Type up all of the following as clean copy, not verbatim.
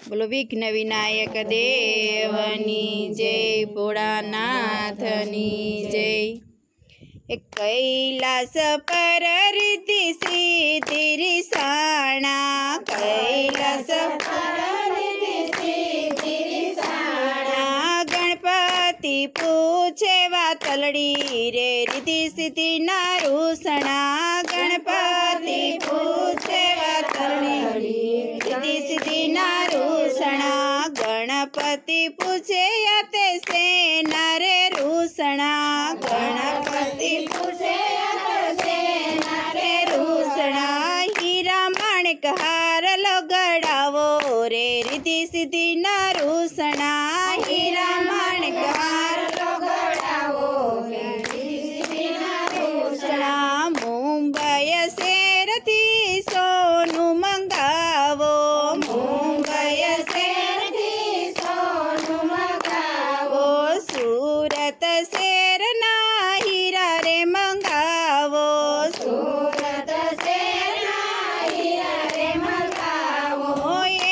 બોલો વિઘ્ન વિનાયક દેવની જય, ભોળાનાથની જય। એક કૈલાસ પર રિદ્ધિ સિદ્ધિ રીસાણા, કૈલાસ પર રિદ્ધિ સિદ્ધિ રીસાણા। ગણપતિ પૂછે વાતલડી રે રિદ્ધિ સિદ્ધિ ના રૂસણા, ગણપતિ પૂછે વાતલડી રિદ્ધિ સિદ્ધિ ના રૂસણા। ગણપતિ પૂછે યાતે સેના રે રૂસણા, ગણપતિ પૂછે સેના રે રૂસણા। હીરા માણેક હાર લગાડાવો રે રિદ્ધિ સિદ્ધિ ના રૂસણા, હીરા માણેક હાર લગાડાવો રે રિદ્ધિ સિદ્ધિ ના રૂસણા। મુંબઈ શહેરથી સોનું મંગાવો, મુંબઈ શહેરથી સોનું મંગાવો। સુરત શહેરના હીરા રે મંગાવો, સુરત શહેરના હીરા રે મંગાવો।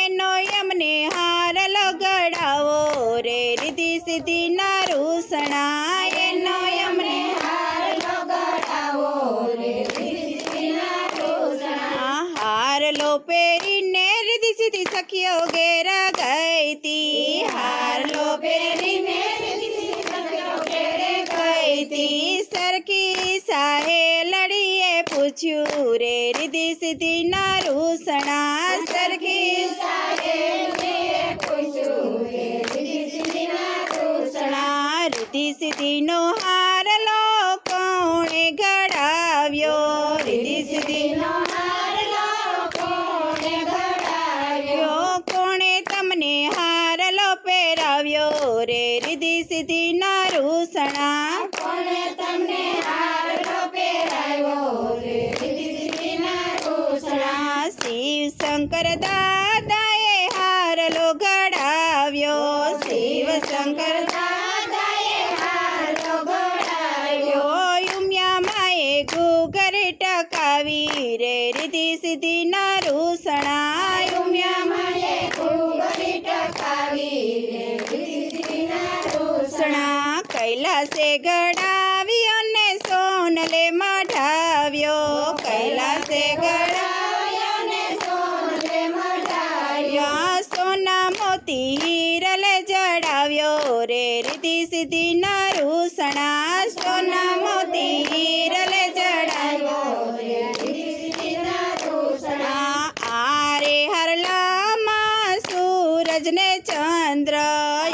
એનો અમને હાર લગાડાવો રે રિદ્ધિ સિદ્ધિ ના રૂસણા, એનો અમને હાર લગાડાવો રે રિદ્ધિ સિદ્ધિ ના રૂસણા। હાર લો પહેરીને રિદ્ધિ સિદ્ધિ સખીઓ ઘેર ગઈતી, હાર લો પહેરીને રિદ્ધિ સિદ્ધિ સખીઓ ઘેર ગઈતી। સરખી સાહેલડીએ પૂછ્યું રે રિદ્ધિ સિદ્ધિ ના રૂસણા, સરખી સાહેલડીએ પૂછ્યું રે રિદ્ધિ સિદ્ધિ ના રૂસણા। રિદ્ધિ સિદ્ધિ નો હાર લો કોણે ઘડાવ્યો, રિદ્ધિ સિદ્ધિ નો હાર લો કોણે ઘડાવ્યો। કોણે તમને હાર લો પહેરાવ્યો રે રિદ્ધિ સિદ્ધિ ના રૂસણા, કોણે તમને હાર લો પહેરાવ્યો રે રિદ્ધિ સિદ્ધિ ના રૂસણા। શિવ શંકર દાદાએ હાર લો ઘડાવ્યો, શિવ શંકર દાદાએ હાર લો ઘડાવ્યો। ઉમિયા માએ ઘૂઘરી ટકાવી રે રિદ્ધિ સિદ્ધિ ના રૂસણા, ઉમિયા માએ ઘૂઘરી ટકાવી રે રિદ્ધિ સિદ્ધિ ના રૂસણા। કૈલાસે ઘડાવ્યો ને સોનલે મઢાવ્યો, કૈલાસે ઘડાવ્યો ને સોનલે મઢાવ્યો। સોના મોતી હીરલે જડાવ્યો રે રિદ્ધિ સિદ્ધિ ના રૂસણા, સોના મોતી હીરલે જડાવ્યો રે રિદ્ધિ સિદ્ધિ ના રૂસણા। આરે હરલામાં સૂરજ ને ચંદ્ર,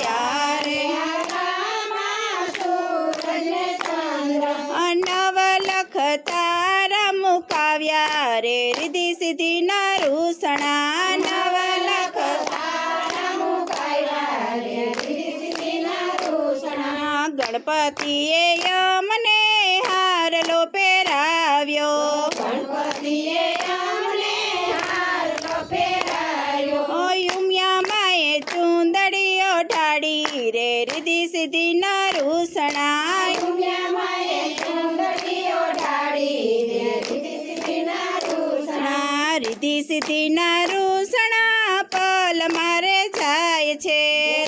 યારે હરલામાં સૂરજ ને ચંદ્ર। નવલખ તારા મુકાવ્યા રે રિદ્ધિ સિદ્ધિ ના રૂસણા, નવલખ તારા મુકાવ્યા રે રિદ્ધિ સિદ્ધિ ના રૂસણા। ગણપતિએ અમને હાર લો પહેરાવ્યો, ગણપતિએ અમને હાર લો પહેરાવ્યો। ઉમિયા માએ ચુંદડીઓ ઢાળી રે રિદ્ધિ સિદ્ધિ ના રૂસણા, ઉમિયા માએ ચુંદડીઓ ઢાળી રે રિદ્ધિ સિદ્ધિ ના રૂસણા। રિદ્ધિ સિદ્ધિ ના રૂસણા પલ મારે જાય છે,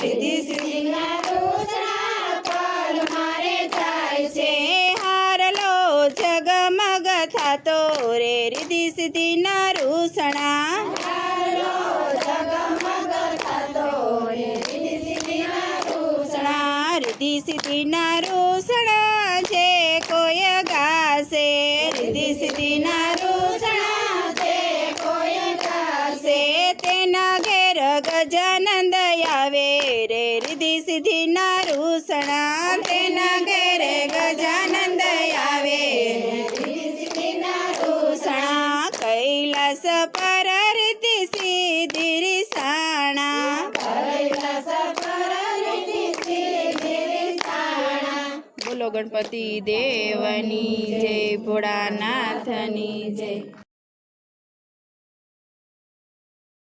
રિદ્ધિ સિદ્ધિ ના રૂસણા પલ મારે જાય છે। હાર લો જગમગ થાતો રે રિદ્ધિ સિદ્ધિ ના રૂસણા, હાર લો જગમગ થાતો રે રિદ્ધિ સિદ્ધિ ના રૂસણા। રિદ્ધિ સિદ્ધિ ના રૂસણા જે કોઈ ગાશે, રિદ્ધિ સિદ્ધિ ના રૂસણા જે કોઈ ગાશે, તેના ઘેર ગજાનંદ આવે રે રિદ્ધિ સિદ્ધિ ના રૂસણા, તેના ઘેરે ગજાનંદ આવે રે રિદ્ધિ સિદ્ધિ ના રૂસણા। કૈલાસ પર રિદ્ધિ સિદ્ધિ રીસાણા, કૈલાસ પર રિદ્ધિ સિદ્ધિ રીસાણા। બોલો ગણપતિ દેવની જય, ભોળાનાથની જય।